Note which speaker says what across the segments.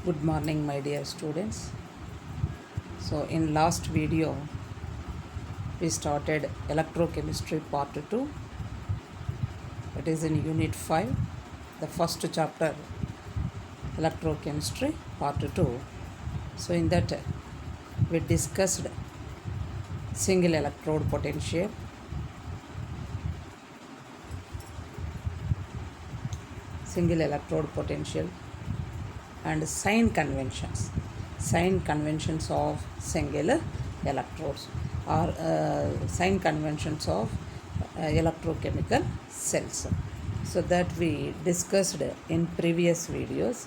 Speaker 1: Good morning, my dear students. So in last video we started electrochemistry part 2. It is in unit 5, the first chapter, electrochemistry part 2. So in that we discussed single electrode potential, and sign conventions of single electrodes, or sign conventions of electrochemical cells. So that we discussed in previous videos.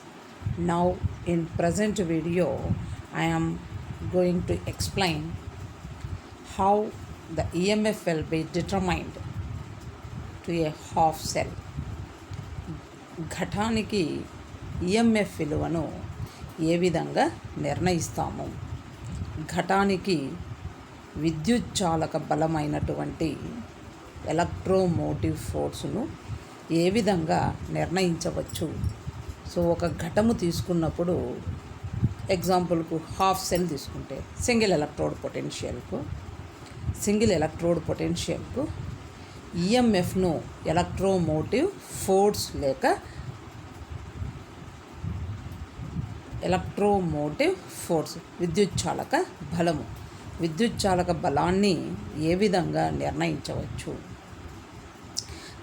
Speaker 1: Now in present video I am going to explain how the EMF will be determined to a half cell. ఘటానికి EMF విలువను ఏ విధంగా నిర్ణయిస్తాము, ఘటానికి విద్యుచ్చాలక బలమైనటువంటి electromotive ఫోర్సును ఏ విధంగా నిర్ణయించవచ్చు. So ఒక ఘటము తీసుకున్నప్పుడు ఎగ్జాంపుల్కు హాఫ్ సెల్ తీసుకుంటే సింగిల్ ఎలక్ట్రోడ్ పొటెన్షియల్కు ఈఎంఎఫ్ను ఎలక్ట్రోమోటివ్ ఫోర్స్ లేక విద్యుచ్చాలక బలాన్ని ఏ విధంగా నిర్ణయించవచ్చు.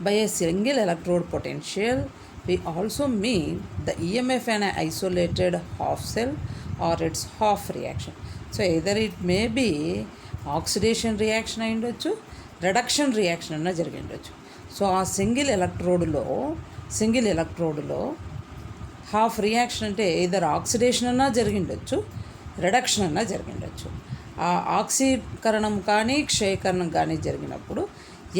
Speaker 1: By a single electrode potential we also mean the EMF in an isolated half cell or its half reaction. So either it may be oxidation reaction అయి ఉండొచ్చు, reduction reaction అన్న జరిగి ఉండొచ్చు. So ఆ సింగిల్ ఎలక్ట్రోడ్లో హాఫ్ రియాక్షన్ అంటే ఇద్దరు oxidation అన్నా జరిగిండొచ్చు, reduction అన్నా జరిగిండొచ్చు. ఆ ఆక్సీకరణం కానీ క్షయకరణం కానీ జరిగినప్పుడు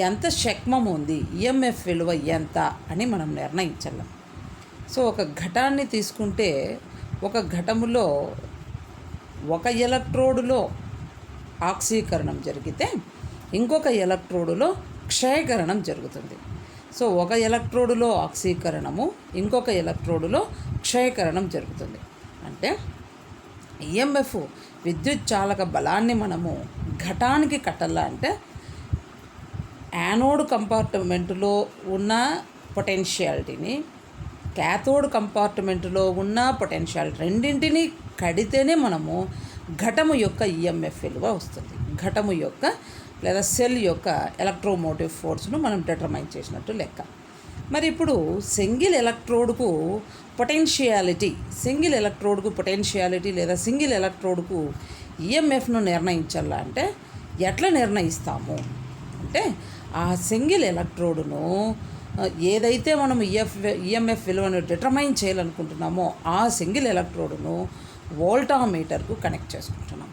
Speaker 1: ఎంత శక్మం ఉంది, ఈఎంఎఫ్ విలువ ఎంత అని మనం నిర్ణయించాలి. సో ఒక ఘటాన్ని తీసుకుంటే ఒక ఘటములో ఒక ఎలక్ట్రోడులో ఆక్సీకరణం జరిగితే ఇంకొక ఎలక్ట్రోడులో క్షయకరణం జరుగుతుంది. సో ఒక ఎలక్ట్రోడులో ఆక్సీకరణము, ఇంకొక ఎలక్ట్రోడులో క్షయకరణం జరుగుతుంది. అంటే ఈఎంఎఫ్ విద్యుచ్చాలక బలాన్ని మనము ఘటానికి కట్టాలంటే యానోడ్ కంపార్ట్మెంటులో ఉన్న పొటెన్షియాలిటీని, క్యాథోడ్ కంపార్ట్మెంటులో ఉన్న పొటెన్షియాలిటీ రెండింటినీ కడితేనే మనము ఘటము యొక్క ఈఎంఎఫ్ విలువ వస్తుంది. ఘటము యొక్క లేదా సెల్ యొక్క ఎలక్ట్రోమోటివ్ ఫోర్స్ను మనం డిటర్మైన్ చేసినట్టు లెక్క. మరి ఇప్పుడు సింగిల్ ఎలక్ట్రోడ్కు పొటెన్షియాలిటీ లేదా సింగిల్ ఎలక్ట్రోడ్కు ఈఎంఎఫ్ను నిర్ణయించాలంటే ఎట్లా నిర్ణయిస్తాము అంటే, ఆ సింగిల్ ఎలక్ట్రోడ్ను ఏదైతే మనం ఈఎంఎఫ్ విలువను డిటర్మైన్ చేయాలనుకుంటున్నామో ఆ సింగిల్ ఎలక్ట్రోడ్ను వోల్టామీటర్కు కనెక్ట్ చేసుకుంటున్నాం.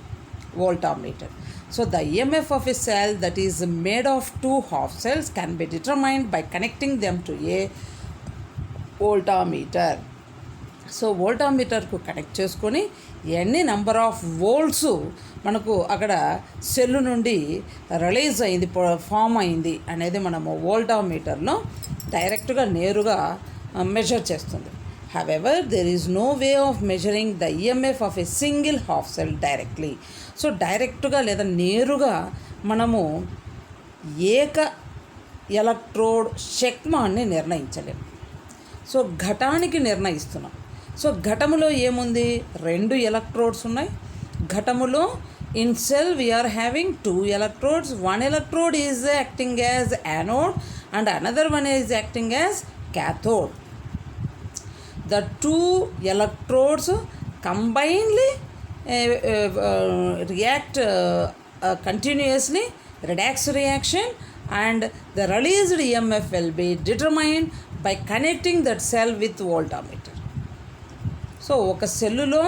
Speaker 1: So the EMF of a cell that is made of two half cells can be determined by connecting them to a voltmeter. So వోల్టామీటర్కు కనెక్ట్ చేసుకొని ఎన్ని నెంబర్ ఆఫ్ వోల్ట్స్ మనకు అక్కడ cell నుండి release అయింది, form అయింది అనేది మనము వోల్టామీటర్లో డైరెక్ట్గా నేరుగా మెజర్ చేస్తుంది. However, there is no way of measuring the EMF of a single half cell directly. So డైరెక్ట్గా లేదా నేరుగా మనము ఏక ఎలక్ట్రోడ్ శక్మాన్ని నిర్ణయించలేము. సో ఘటానికి నిర్ణయిస్తున్నాం. సో ఘటములో ఏముంది, 2 ఎలక్ట్రోడ్స్ ఉన్నాయి. ఘటములో ఇన్ సెల్ వీఆర్ హ్యావింగ్ 2 electrodes. One electrode is acting as anode and another one is acting as cathode. The 2 electrodes combinedly react continuously, redox reaction, and the released EMF will be determined by connecting that cell with voltmeter. So ఒక సెల్లులో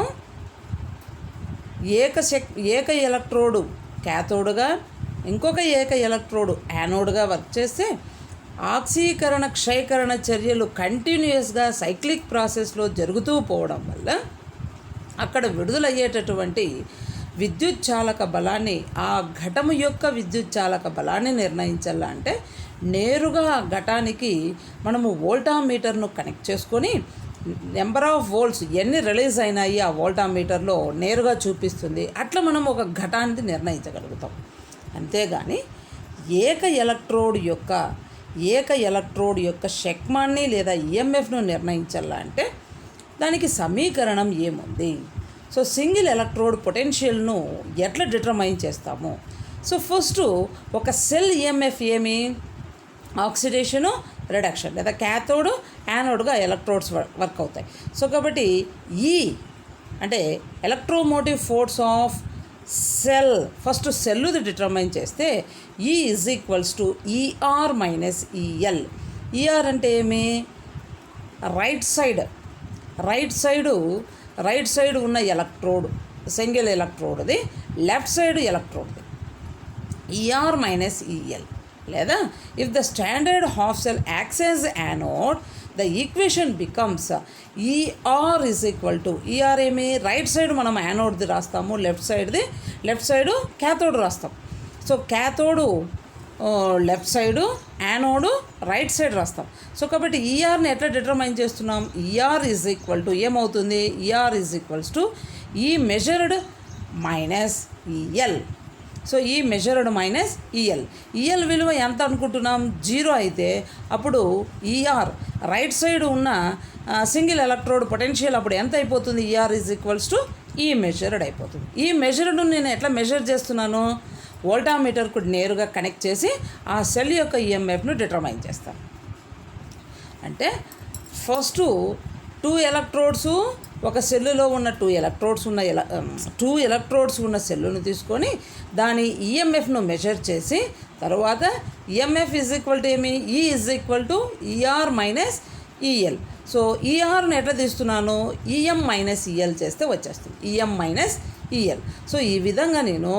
Speaker 1: ఏక electrode క్యాథోడ్గా, ఇంకొక ఏక electrode యానోడ్గా work చేస్తే ఆక్సీకరణ క్షయకరణ చర్యలు కంటిన్యూస్గా cyclic ప్రాసెస్లో జరుగుతూ పోవడం వల్ల అక్కడ విడుదలయ్యేటటువంటి విద్యుచ్చాలక బలాన్ని, ఆ ఘటము యొక్క విద్యుచ్చాలక బలాన్ని నిర్ణయించాలంటే నేరుగా ఘటానికి మనము వోల్టామీటర్ను కనెక్ట్ చేసుకొని నెంబర్ ఆఫ్ వోల్ట్స్ ఎన్ని రిలీజ్ అయినాయి ఆ వోల్టామీటర్లో నేరుగా చూపిస్తుంది. అట్లా మనం ఒక ఘటాన్ని నిర్ణయించగలుగుతాం. అంతేగాని ఏక ఎలక్ట్రోడ్ యొక్క శక్మాన్ని లేదా ఈఎంఎఫ్ను నిర్ణయించాలంటే దానికి సమీకరణం ఏముంది? సో సింగిల్ ఎలక్ట్రోడ్ పొటెన్షియల్ను ఎట్లా డిటర్మైన్ చేస్తాము? సో ఫస్ట్ ఒక సెల్ ఈఎంఎఫ్ ఏమి? ఆక్సిడేషను, రిడక్షన్, లేదా క్యాథోడ్ యానోడ్గా ఎలక్ట్రోడ్స్ వర్క్ అవుతాయి. సో కాబట్టి అంటే electromotive force of cell, first సెల్లుది డిటర్మైన్ చేస్తే is equals to ER minus EL. ER అంటే ఏమి? రైట్ సైడ్ ఉన్న ఎలక్ట్రోడ్, సింగిల్ ఎలక్ట్రోడ్ది, లెఫ్ట్ సైడ్ ఎలక్ట్రోడ్ది, ఈఆర్ మైనస్ ఈఎల్. లేదా if the standard half cell acts as anode, the equation becomes ER is equal to, ER ఏమి? Right side మనం యానోడ్ది రాస్తాము, లెఫ్ట్ సైడు క్యాథోడ్ రాస్తాం. So cathode left side, anode right side రాస్తాం. So కాబట్టి ఈఆర్ని ఎట్లా డిటర్మైన్ చేస్తున్నాం? ఈఆర్ ఈజ్ ఈక్వల్ టు ఏమవుతుంది? ER is equals to E measured minus EL. So E measured minus EL విలువ ఎంత అనుకుంటున్నాం? 0 అయితే అప్పుడు ఈఆర్ రైట్ సైడ్ ఉన్న సింగిల్ ఎలక్ట్రోడ్ పొటెన్షియల్ అప్పుడు ఎంత అయిపోతుంది? ER is equals to E measured అయిపోతుంది. ఈ మెజర్డ్ నేను ఎట్లా మెజర్ చేస్తున్నాను? వోల్టామీటర్కు నేరుగా కనెక్ట్ చేసి ఆ సెల్ యొక్క ఈఎంఎఫ్ను డిటర్మైన్ చేస్తాను. అంటే ఫస్ట్ 2 ఎలక్ట్రోడ్స్, ఒక సెల్లులో ఉన్న 2 ఎలక్ట్రోడ్స్ ఉన్న సెల్లును తీసుకొని దాని ఈఎంఎఫ్ను మెజర్ చేసి తర్వాత ఈఎంఎఫ్ ఈజ్ ఈక్వల్ టు ఏమి? E is equal to ER minus EL. So ఈఆర్ని ఎట్లా తీస్తున్నాను? ఈఎం మైనస్ ఈఎల్ చేస్తే వచ్చేస్తుంది, ఈఎం మైనస్ ఈఎల్. సో ఈ విధంగా నేను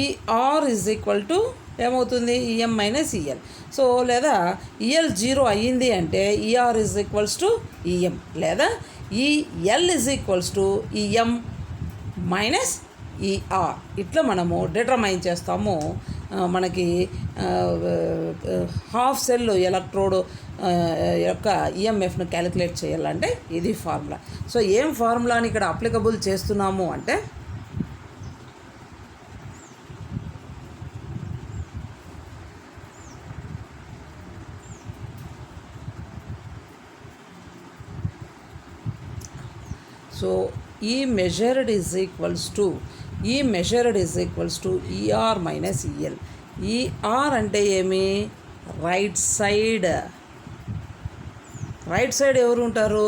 Speaker 1: ఈఆర్ ఈజ్ ఈక్వల్ టు ఏమవుతుంది? EM minus EL. సో లేదా ఈఎల్ 0 అయ్యింది అంటే ER is equals to EM, లేదా EL is equals to EM minus ER. ఇట్లా మనము డిటర్మైన్ చేస్తాము. మనకి హాఫ్ సెల్ ఎలక్ట్రోడ్ యొక్క ఈఎంఎఫ్ను క్యాలిక్యులేట్ చేయాలంటే ఇది ఫార్ములా. సో ఏం ఫార్ములాని ఇక్కడ అప్లికబుల్ చేస్తున్నాము అంటే so E measured is equals to ER minus EL. ER అంటే ఏమి? రైట్ సైడ్ ఎవరు ఉంటారు?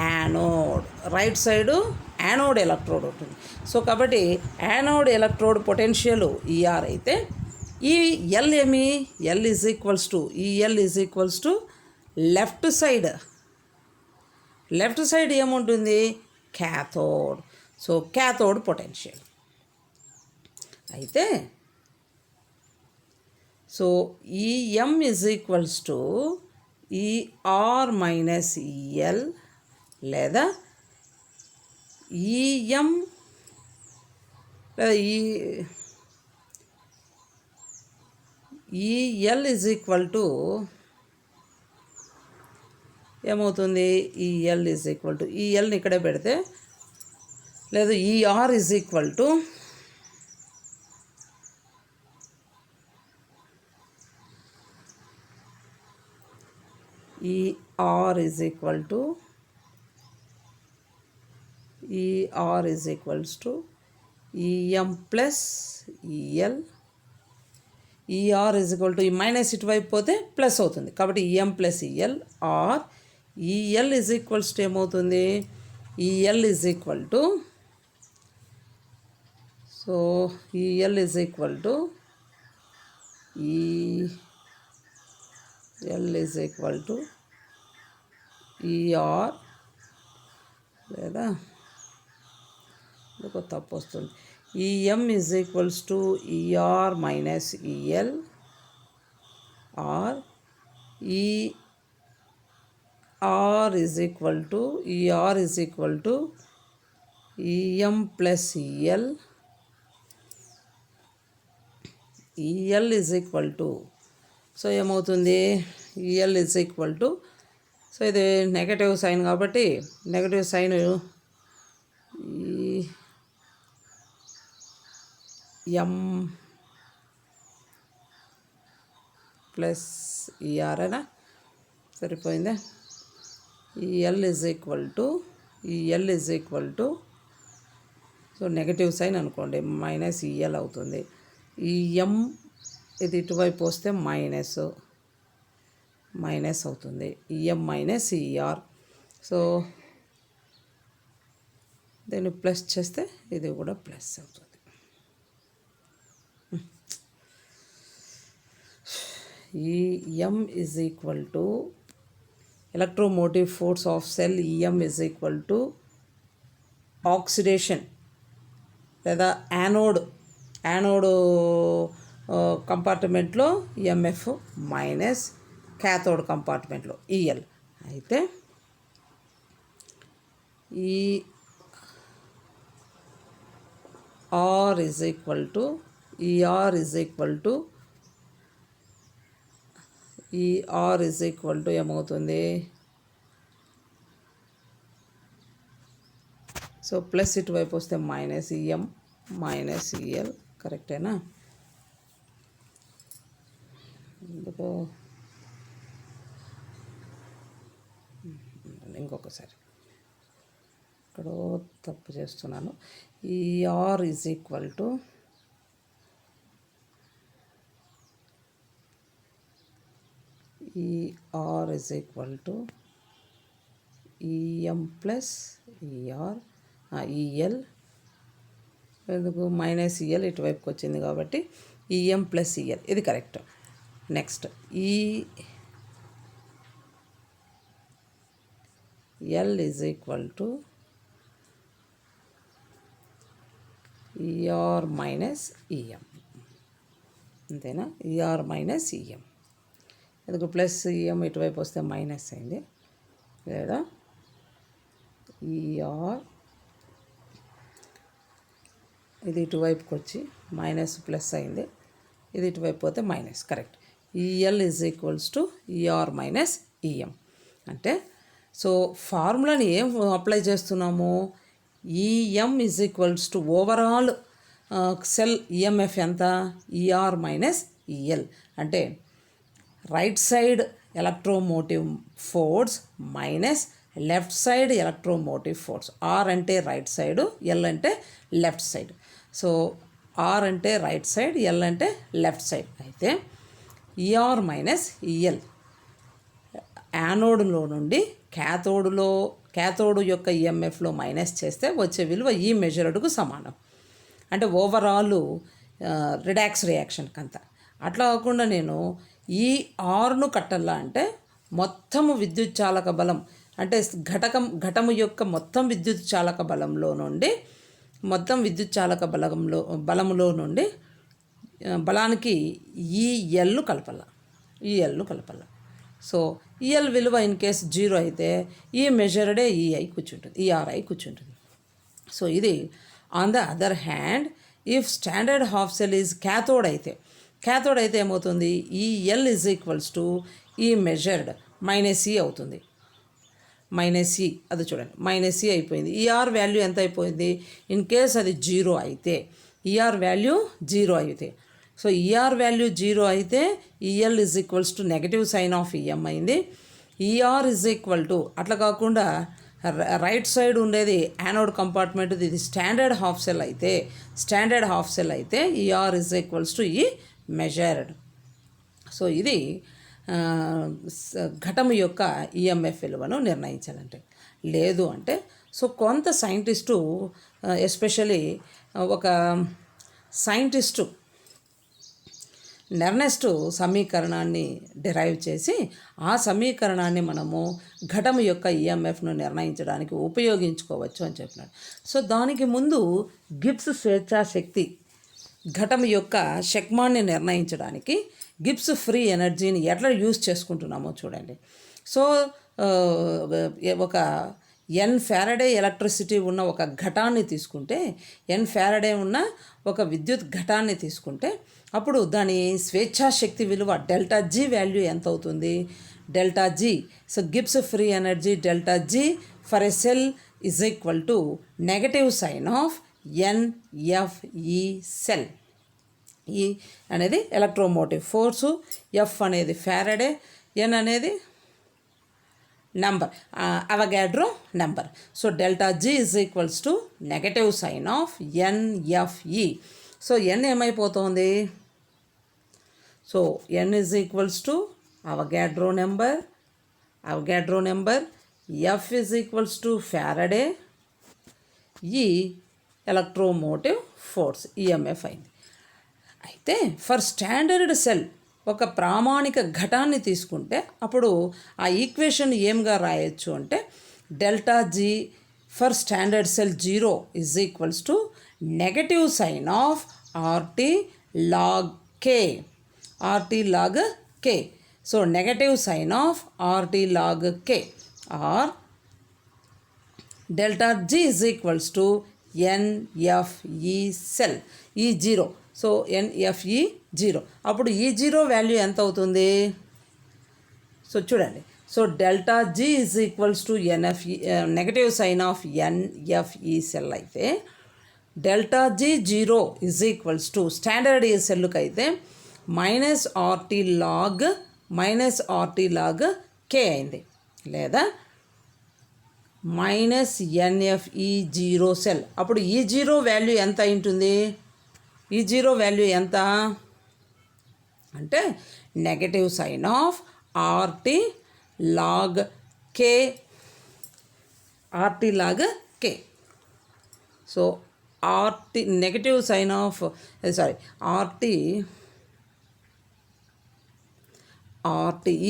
Speaker 1: Anode. Right side anode electrode ఉంటుంది. సో కాబట్టి యానోడ్ ఎలక్ట్రోడ్ పొటెన్షియల్ ఈఆర్ అయితే ఈ ఎల్ ఏమి? L is equals to left side ఏముంటుంది? క్యాథోడ్. సో క్యాథోడ్ పొటెన్షియల్ అయితే so EM is equals to ER minus EL, లేదా EM EL is equal to ఏమవుతుంది? EL is equal to ఈఎల్ని ఇక్కడే పెడితే, లేదు ER is equal to EM plus EL. ER is equal to E minus ఇటువైపు పోతే plus అవుతుంది కాబట్టి EM plus EL, or EL is equals to ఏమవుతుంది? EL is equal to so EL is equal to ER, లేదా ఇంకొక తప్పు వస్తుంది. EM is equals to ER minus EL, or ER is equal to EM plus EL. EL is equal to so ఏమవుతుంది? EL is equal to so ఇది negative sign కాబట్టి negative sign E M plus ER అయినా సరిపోయిందా. E L is equal to so negative sign అనుకోండి minus EL అవుతుంది. E M ఇది ఇటువైపు వస్తే మైనస్ అవుతుంది. EM minus ER. సో దీన్ని ప్లస్ చేస్తే ఇది కూడా ప్లస్ అవుతుంది. E M is equal to electromotive force of cell EM is equal to oxidation లేదా యానోడ్ కంపార్ట్మెంట్లో ఎంఎఫ్ మైనస్ క్యాథోడ్ కంపార్ట్మెంట్లో ఈఎల్. అయితే E R is equal to ఏమవుతుంది. సో ప్లస్ ఇటువైపు వస్తే మైనస్ ఈఎం మైనస్ ఈఎల్ కరెక్టేనా. ఎందుకు ఇంకొకసారి ఇక్కడ తప్పు చేస్తున్నాను. E R is equal to EM plus ER EL. ఎందుకు మైనస్ ఈఎల్ ఇటువైపుకి వచ్చింది కాబట్టి ఈఎం ప్లస్ ఈఎల్ ఇది correct. Next L is equal to ER minus EM. అంతేనా. ఈఆర్ మైనస్ ఈఎం ఎందుకు ప్లస్ ఈఎం ఇటువైపు వస్తే మైనస్ అయింది లేదా ఈఆర్ ఇది ఇటువైపుకి వచ్చి మైనస్ ప్లస్ అయింది, ఇది ఇటువైపు పోతే minus correct. EL is equals to ER minus EM అంటే సో ఫార్ములాని ఏం అప్లై చేస్తున్నాము. EM is equals to overall cell EMF ఎంత ఈఆర్ మైనస్ ఈఎల్ అంటే right side electromotive force minus left side electromotive force. R అంటే right side, L అంటే left side. So R అంటే right side, L అంటే left side. అయితే ER minus EL యానోడ్లో నుండి cathode యొక్క ఈఎంఎఫ్లో మైనస్ చేస్తే వచ్చే విలువ ఈ మెజర్డ్కు సమానం. అంటే ఓవరాల్ రిడాక్స్ రియాక్షన్కి అంతా. అట్లా కాకుండా నేను ఈ ఆర్ను కట్టాలా అంటే మొత్తము విద్యుత్ చాలక బలం అంటే ఘటము యొక్క మొత్తం విద్యుత్ చాలక బలంలో నుండి బలములో నుండి బలానికి ఈఎల్ను కలపాల. సో ఈఎల్ విలువ ఇన్ కేస్ 0 అయితే ఈ మెజర్డే ఈఆర్ఐ కూర్చుంటుంది. సో ఇది on the other hand if standard half cell is cathode అయితే ఏమవుతుంది EL is equals to E measured minus ఈ అవుతుంది. మైనస్ ఈ అది చూడండి మైనస్ ఈ అయిపోయింది. ఈఆర్ వాల్యూ ఎంత అయిపోయింది ఇన్ కేస్ అది 0 అయితే ఈఆర్ వాల్యూ 0 అయితే సో ఈఆర్ వాల్యూ 0 అయితే EL is equals to negative sign of EM అయింది. ఈఆర్ ఈజ్ ఈక్వల్ టు అట్లా కాకుండా రైట్ సైడ్ ఉండేది యానోడ్ కంపార్ట్మెంట్, ఇది స్టాండర్డ్ హాఫ్ సెల్ అయితే ER is equals to E measured. So ఇది ఘటము యొక్క ఈఎంఎఫ్ విలువను నిర్ణయించాలంటే. లేదు అంటే సో కొంత సైంటిస్టు ఎస్పెషలీ ఒక సైంటిస్టు నెర్నెస్ట్ సమీకరణాన్ని డిరైవ్ చేసి ఆ సమీకరణాన్ని మనము ఘటము యొక్క ఈఎంఎఫ్ను నిర్ణయించడానికి ఉపయోగించుకోవచ్చు అని చెప్పినాడు. సో దానికి ముందు గిబ్స్ స్వేచ్ఛా శక్తి ఘటము యొక్క శక్మాన్ని నిర్ణయించడానికి గిబ్స్ ఫ్రీ ఎనర్జీని ఎట్లా యూజ్ చేసుకుంటున్నామో చూడండి. సో ఒక ఎన్ ఫారడే ఎలక్ట్రిసిటీ ఉన్న ఒక ఘటాన్ని తీసుకుంటే, ఎన్ ఫారడే ఉన్న ఒక విద్యుత్ ఘటాన్ని తీసుకుంటే అప్పుడు దాని స్వేచ్ఛాశక్తి విలువ డెల్టా జీ వాల్యూ ఎంత అవుతుంది. delta G. So Gibbs free energy delta G for a cell is equal to negative sign of NFE cell. E అనేది ఎలక్ట్రోమోటివ్ ఫోర్సు, ఎఫ్ అనేది ఫ్యారడే, ఎన్ అనేది number, Avogadro number. So delta G is equals to negative sign of NFE. So N ఏమైపోతుంది? So N is equals to Avogadro number, F is equals to Faraday, E electromotive force EMF అయింది. అయితే for standard cell ఒక ప్రామాణిక ఘటాన్ని తీసుకుంటే అప్పుడు ఆ equation ఏమిగా రాయొచ్చు అంటే delta G for standard cell 0 is equals to negative sign of RT log K. So negative sign of RT log K or delta G is equals to NFE cell E 0. So NFE 0. అప్పుడు E 0 value ఎంత అవుతుంది? So చూడండి. So delta G is equals to NFE negative sign of NFE cell అయితే delta G 0 is equals to standard E సెల్కి అయితే minus RT log కే అయింది, లేదా minus NFE 0 cell. అప్పుడు ఈ 0 వాల్యూ ఎంత అయింటుంది? ఈ 0 వాల్యూ ఎంత అంటే negative sign of RT log K. So RT negative sign of RT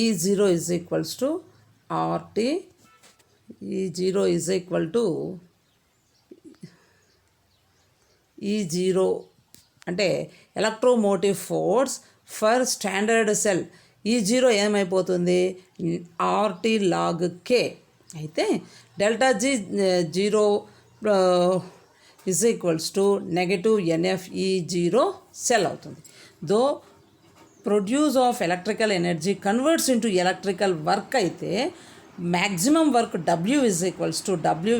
Speaker 1: E 0 is equals to RT E 0 is equal to E 0 అంటే electromotive force for standard cell. E 0 ఏమైపోతుంది? RT log K. అయితే delta G 0 is equals to negative NFE 0 cell అవుతుంది. Though produce of electrical energy converts into electrical work అయితే maximum work W is equals to W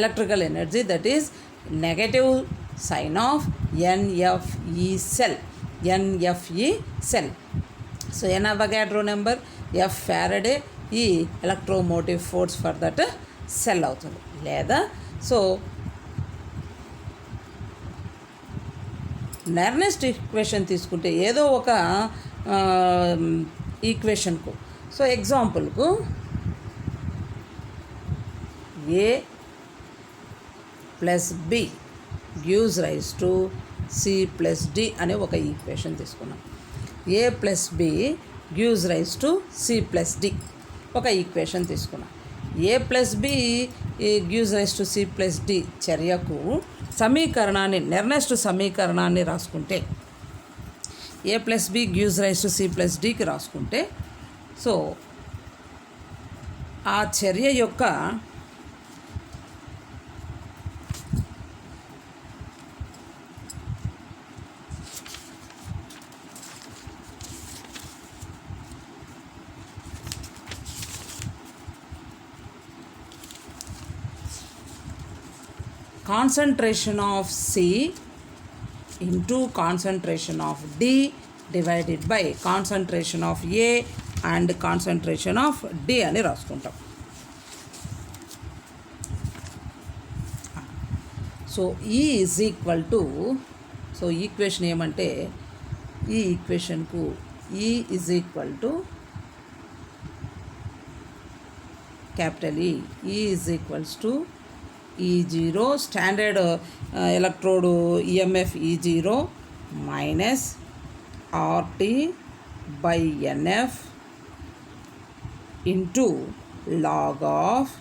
Speaker 1: electrical energy that is negative sign of NFE cell. So N Avogadro number, F Faraday, E electromotive force for that cell అవుతుంది. లేదా so Nernst equation తీసుకుంటే ఏదో ఒక ఈక్వేషన్కు, so ఎగ్జాంపుల్కు A plus B gives rise to C plus D అనే ఒక equation తీసుకున్నాం. A plus B gives rise to C plus D ఒక ఈక్వేషన్ తీసుకున్నాం. A plus B gives rise to C plus D చర్యకు సమీకరణాన్ని నెర్నెస్ట్ సమీకరణాన్ని రాసుకుంటే A plus B gives rise to C plus డికి రాసుకుంటే సో ఆ చర్య యొక్క concentration of C into concentration of D divided by concentration of A and concentration of D అని రాసుకుంటాం. So E is equal to, so equation ఏమంటే ఈ ఈక్వేషన్కు E is equal to capital E is equals to E0 standard electrode EMF E0 minus RT by NF into log of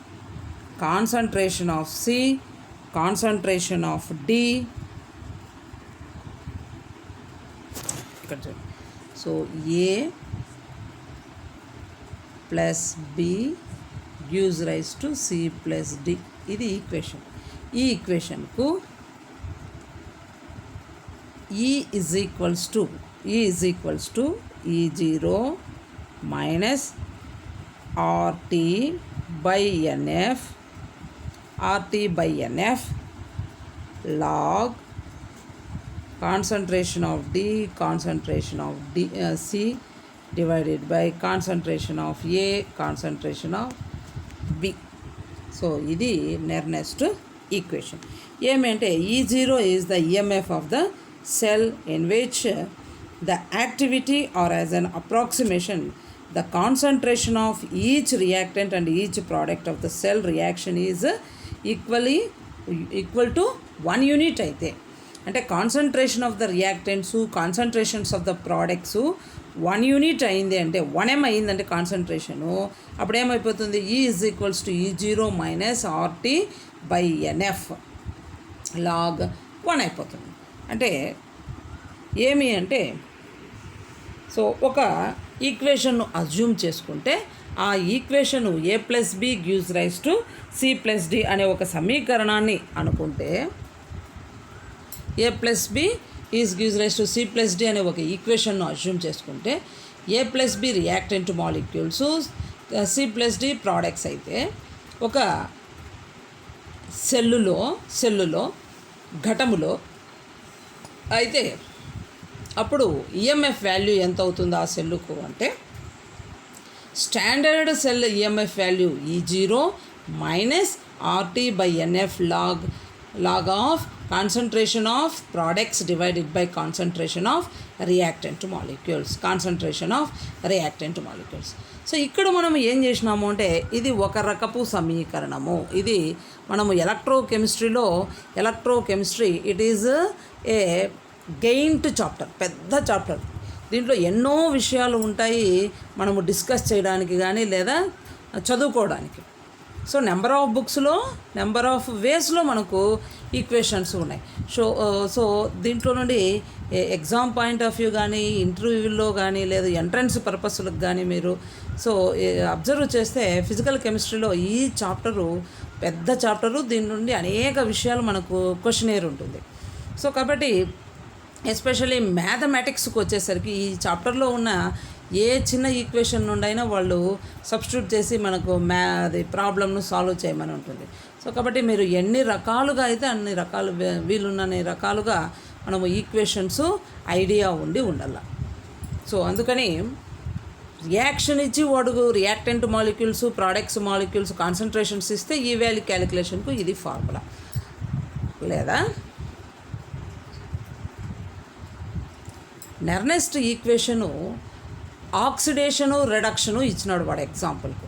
Speaker 1: concentration of C, concentration of D. ఇక్కడ చూడండి. So A plus B gives rise to C plus D. ఇది equation. ఈ ఈక్వేషన్కు E is equals to E0 minus RT by NF log concentration of C divided by concentration of A, concentration of B. So ఇది నెర్నెస్ట్ equation. ఏమంటే E0 is the EMF of the cell in which the activity, or as an approximation, the concentration of each reactant and each product of the cell reaction is equal to 1 unit అయితే అంటే concentration of the reactants, concentrations of the products 1 unit అయింది అంటే 1 m అయిందంటే concentration, అప్పుడు ఏమైపోతుంది E is equals to E0 minus RT by NF log 1 అయిపోతుంది. అంటే ఏమి అంటే సో ఒక ఈక్వేషన్ను అజ్యూమ్ చేసుకుంటే ఆ equation A+B gives rise to C+D అనే ఒక సమీకరణాన్ని అనుకుంటే A+B is gives rise to C+D అనే ఒక ఈక్వేషన్ను అజ్యూమ్ చేసుకుంటే A+B reactant molecules, C+D products అయితే ఒక సెల్లులో ఘటములో అయితే అప్పుడు ఈఎంఎఫ్ వాల్యూ ఎంత అవుతుందో ఆ సెల్లుకు అంటే standard cell EMF value E0 minus RT by NF log of concentration of products divided by concentration of reactant molecules. So ఇక్కడ మనం ఏం చేసినాము అంటే ఇది ఒక రకపు సమీకరణము. ఇది మనము electrochemistry it is a giant chapter, పెద్ద చాప్టర్. దీంట్లో ఎన్నో విషయాలు ఉంటాయి మనము డిస్కస్ చేయడానికి కానీ లేదా చదువుకోవడానికి. సో నెంబర్ ఆఫ్ బుక్స్లో, నెంబర్ ఆఫ్ వేస్లో మనకు ఈక్వేషన్స్ ఉన్నాయి. సో దీంట్లో నుండి ఎగ్జామ్ పాయింట్ ఆఫ్ వ్యూ కానీ, ఇంటర్వ్యూలో కానీ లేదా ఎంట్రన్స్ పర్పస్లకు కానీ మీరు అబ్జర్వ్ చేస్తే ఫిజికల్ కెమిస్ట్రీలో ఈ చాప్టరు పెద్ద చాప్టరు. దీని నుండి అనేక విషయాలు మనకు క్వశ్చనేర్ ఉంటుంది. సో కాబట్టి ఎస్పెషల్లీ మ్యాథమెటిక్స్కి వచ్చేసరికి ఈ చాప్టర్లో ఉన్న ఏ చిన్న ఈక్వేషన్ నుండి అయినా వాళ్ళు సబ్స్టిట్యూట్ చేసి మనకు అది ప్రాబ్లమ్ను సాల్వ్ చేయమని ఉంటుంది. సో కాబట్టి మీరు ఎన్ని రకాలుగా అయితే అన్ని రకాలు వీలున్నన్ని రకాలుగా మనము ఈక్వేషన్స్ ఐడియా ఉండాల. సో అందుకని రియాక్షన్ ఇచ్చి వాడు reactant molecules, products molecules concentrations ఇస్తే ఈ వాల్యూ క్యాలిక్యులేషన్కు ఇది ఫార్ములా. లేదా నెర్నెస్ట్ ఈక్వేషను ఆక్సిడేషను, రిడక్షను ఇచ్చినాడు వాడు ఎగ్జాంపుల్కు.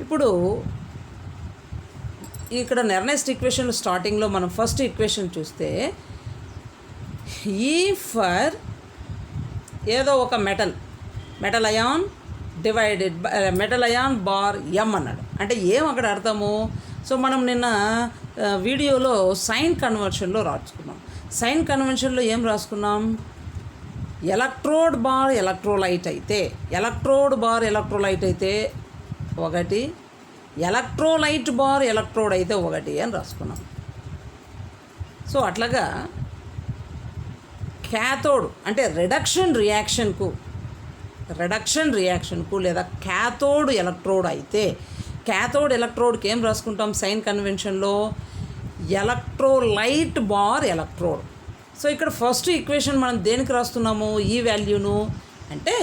Speaker 1: ఇప్పుడు ఇక్కడ నెర్నెస్ట్ ఈక్వేషన్ స్టార్టింగ్లో మనం ఫస్ట్ ఈక్వేషన్ చూస్తే ఈ ఫర్ ఏదో ఒక metal ion divided by metal ion bar M అన్నాడు. అంటే ఏం అక్కడ అర్థము? సో మనం నిన్న వీడియోలో సైన్ కన్వర్షన్లో రాసుకున్నాం. సైన్ కన్వెన్షన్లో ఏం రాసుకున్నాం? ఎలక్ట్రోడ్ బార్ ఎలక్ట్రోలైట్ అయితే ఒకటి, ఎలక్ట్రోలైట్ బార్ ఎలక్ట్రోడ్ అయితే ఒకటి అని రాసుకున్నాం. సో అట్లాగా క్యాథోడ్ అంటే రిడక్షన్ రియాక్షన్కు లేదా క్యాథోడ్ ఎలక్ట్రోడ్ అయితే క్యాథోడ్ ఎలక్ట్రోడ్కి ఏం రాసుకుంటాం సైన్ కన్వెన్షన్లో? Electrolyte bar electrode. సో ఇక్కడ ఫస్ట్ ఈక్వేషన్ మనం దేనికి రాస్తున్నాము? ఈ వాల్యూను అంటే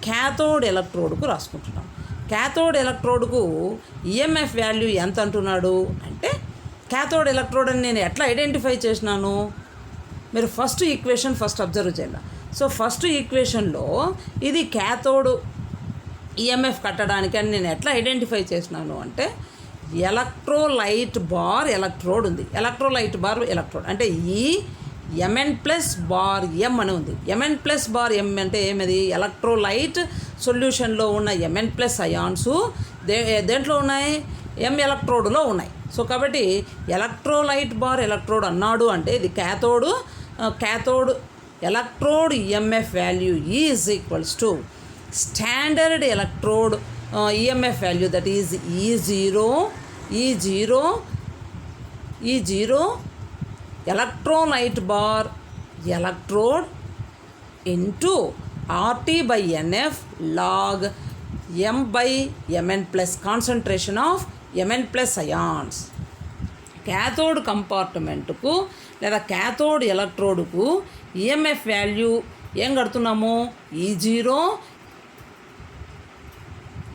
Speaker 1: క్యాథోడ్ ఎలక్ట్రోడ్కు రాసుకుంటున్నాం. క్యాథోడ్ ఎలక్ట్రోడ్కు ఈఎంఎఫ్ వాల్యూ ఎంత అంటున్నాడు అంటే క్యాథోడ్ ఎలక్ట్రోడ్ అని నేను ఎట్లా ఐడెంటిఫై చేసినాను? మీరు ఫస్ట్ ఈక్వేషన్ అబ్జర్వ్ చేయాలి. సో ఫస్ట్ ఈక్వేషన్లో ఇది క్యాథోడ్ ఈఎంఎఫ్ కట్టడానికి అని నేను ఎట్లా ఐడెంటిఫై చేసినాను అంటే ఎలక్ట్రోలైట్ బార్ ఎలక్ట్రోడ్ ఉంది. ఎలక్ట్రోలైట్ బార్ ఎలక్ట్రోడ్ అంటే ఈ Mn ప్లస్ బార్ M అని ఉంది. Mn ప్లస్ బార్ M అంటే ఏమది? ఎలక్ట్రోలైట్ సొల్యూషన్లో ఉన్న Mn ప్లస్ అయాన్స్ దేంట్లో ఉన్నాయి? M ఎలక్ట్రోడ్లో ఉన్నాయి. సో కాబట్టి ఎలక్ట్రోలైట్ బార్ ఎలక్ట్రోడ్ అన్నాడు అంటే ఇది cathode electrode EMF value is equals to standard electrode EMF value that is E0 electrolyte bar electrode into RT/NF log M/Mn plus concentration of Mn plus ions. Cathode కంపార్ట్మెంట్కు లేదా cathode ఎలక్ట్రోడ్కు EMF value ఏం కడుతున్నాము E0,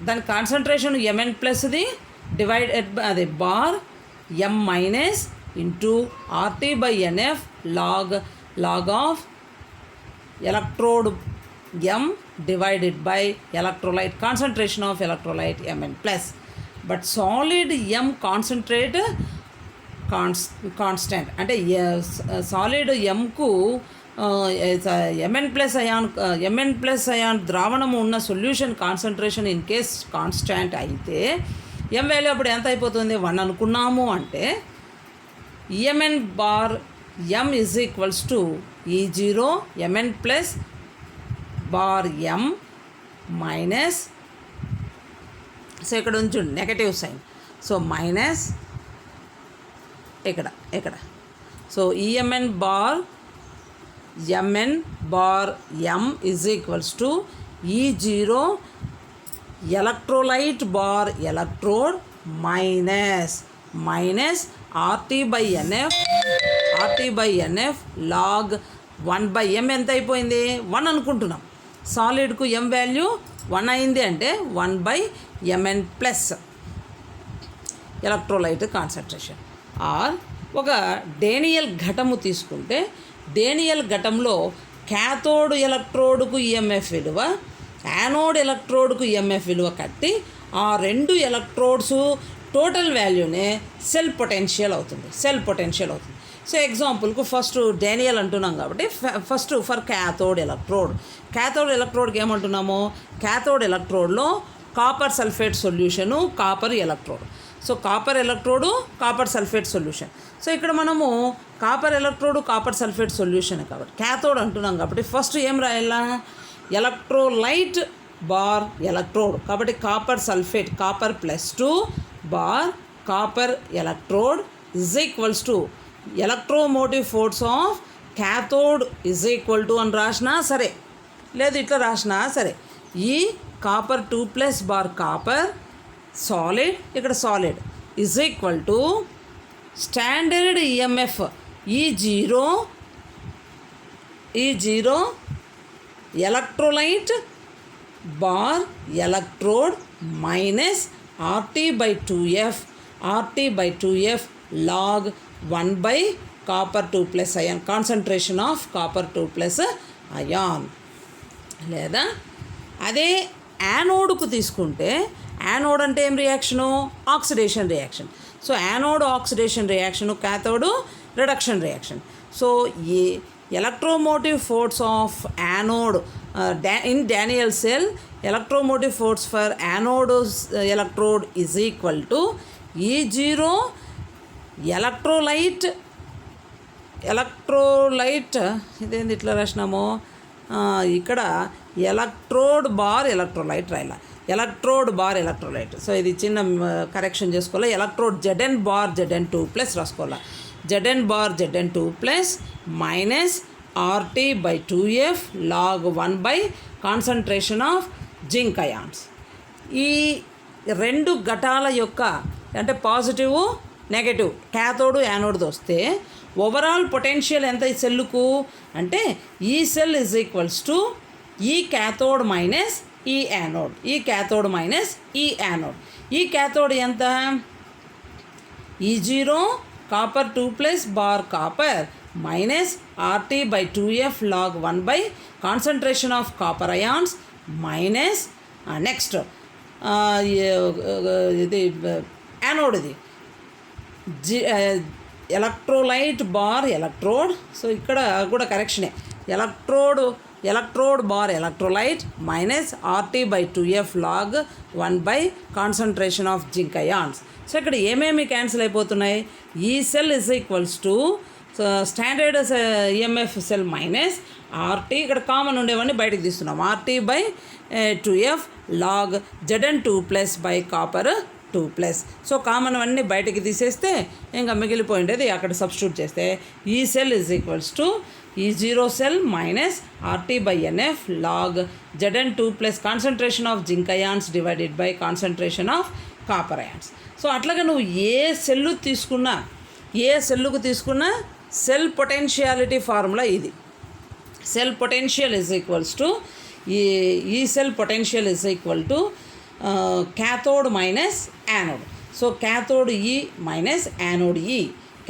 Speaker 1: దాని concentration Mn ప్లస్ది divided by అది bar M minus into RT/NF log of electrode M divided by electrolyte concentration of electrolyte Mn plus. But solid M concentrate constant అంటే solid ఎంకు MN plus ion ద్రావణము ఉన్న solution concentration in case constant అయితే M value అప్పుడు ఎంత అయిపోతుంది 1 అనుకున్నాము అంటే EMN bar M is equals to E0 Mn plus bar M minus, so ఇక్కడ ఉంచు నెగటివ్ సైన్, సో మైనస్ ఇక్కడ so EMN bar MN bar M is equals to E0 electrolyte bar electrode minus RT/NF log 1/m ఎంత అయిపోయింది 1 అనుకుంటున్నాం. సాలిడ్కు M value 1 అయింది అంటే 1/Mn plus electrolyte concentration. Or ఒక Daniell ఘటము తీసుకుంటే డేనియల్ ఘటంలో క్యాథోడ్ ఎలక్ట్రోడ్కు ఈఎంఎఫ్ విలువ, యానోడ్ ఎలక్ట్రోడ్కు ఈఎంఎఫ్ విలువ కట్టి ఆ రెండు ఎలక్ట్రోడ్స్ టోటల్ వాల్యూనే సెల్ పొటెన్షియల్ అవుతుంది. సో ఎగ్జాంపుల్కు ఫస్ట్ డేనియల్ అంటున్నాం కాబట్టి ఫస్ట్ ఫర్ క్యాథోడ్ ఎలక్ట్రోడ్కి ఏమంటున్నాము, క్యాథోడ్ ఎలక్ట్రోడ్లో copper sulphate solution, copper electrode. So copper electrode, copper sulphate solution. So ఇక్కడ మనము copper electrode, copper sulphate solution కాబట్టి క్యాథోడ్ అంటున్నాం కాబట్టి ఫస్ట్ ఏం రాయాలా, ఎలక్ట్రోలైట్ బార్ ఎలక్ట్రోడ్. కాబట్టి copper sulphate copper +2 bar copper electrode is equals to electromotive force of cathode is equal to అని రాసినా సరే, లేదు ఇట్లా రాసినా సరే, E copper 2+ bar copper solid, ఇక్కడ solid is equal to standard EMF E0 electrolyte bar electrode minus RT/2F log 1 copper 2+ ion concentration of copper 2+ ion. లేదా అదే యానోడ్కు తీసుకుంటే యానోడ్ అంటే ఏం reaction, oxidation reaction. So anode oxidation reaction, cathode reduction reaction. So E electromotive force of anode in Daniell cell, electromotive force for anode electrode is equal to E0 electrolyte ఇదేంది ఇట్లా రాసినాము, ఇక్కడ ఎలక్ట్రోడ్ బార్ ఎలక్ట్రోలైట్ రాయాల, electrode bar electrolyte. So ఇది చిన్న correction చేసుకోవాలి, electrode Zn bar Zn2+ రాసుకోవాలి, Zn bar Zn2+ minus RT/2F log 1 concentration of zinc ions. ఈ రెండు ఘటాల యొక్క అంటే పాజిటివ్ నెగటివ్ క్యాథోడ్ యానోడ్ది వస్తే ఓవరాల్ పొటెన్షియల్ ఎంత ఈ సెల్లుకు అంటే E cell is equals to E cathode minus E anode, E cathode minus E anode. E cathode ఎంత E0 copper 2+ bar copper minus RT/2F log 1 concentration of copper ions minus next ఇది anode, ఇది electrolyte bar electrode. So ఇక్కడ కూడా కరెక్షనే, electrode bar electrolyte minus RT/2F log 1 concentration of zinc ions. So ఇక్కడ ఏమేమి cancel అయిపోతున్నాయి, E cell is equals to standard EMF cell minus RT, ఇక్కడ common ఉండేవన్నీ బయటకు తీస్తున్నాం, RT/2F log Zn2+ copper 2+. So common అన్నీ బయటకి తీసేస్తే ఇంకా మిగిలిపోయిండేది అక్కడ సబ్స్టిట్యూట్ చేస్తే ఈ cell is equals to E 0 cell minus RT/NF log Zn2+ concentration of zinc ions divided by concentration of copper ions. So అట్లాగా నువ్వు ఏ సెల్లుకు తీసుకున్నా సెల్ పొటెన్షియాలిటీ ఫార్ములా ఇది. Cell potential is equals to E cell potential is equal to cathode minus anode. So cathode E minus anode E,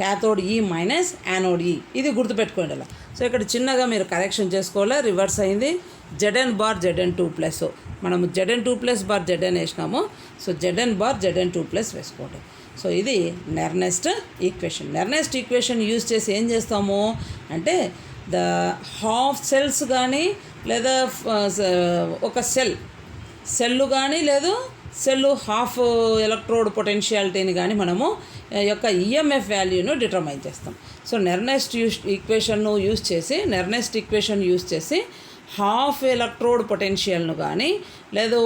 Speaker 1: cathode E minus anode E, ఇది గుర్తుపెట్టుకోండి అలా. So ఇక్కడ చిన్నగా మీరు కరెక్షన్ చేసుకోవాలి, రివర్స్ అయింది. Zn/Zn2+. మనము Zn2+/ Zn వేసినాము. సో Zn/Zn2+ వేసుకోండి. సో ఇది నెర్నెస్ట్ ఈక్వేషన్. నెర్నెస్ట్ ఈక్వేషన్ యూజ్ చేసి ఏం చేస్తాము అంటే ద హాఫ్ సెల్స్ కానీ లేదా ఒక సెల్లు కానీ లేదు సెల్లు హాఫ్ ఎలక్ట్రోడ్ పొటెన్షియాలిటీని కానీ మనము యొక్క ఈఎంఎఫ్ వాల్యూను డిటర్మైన్ చేస్తాం. సో నెర్నెస్ట్ ఈక్వేషన్ యూజ్ చేసి హాఫ్ ఎలక్ట్రోడ్ పొటెన్షియల్ను కానీ లేదు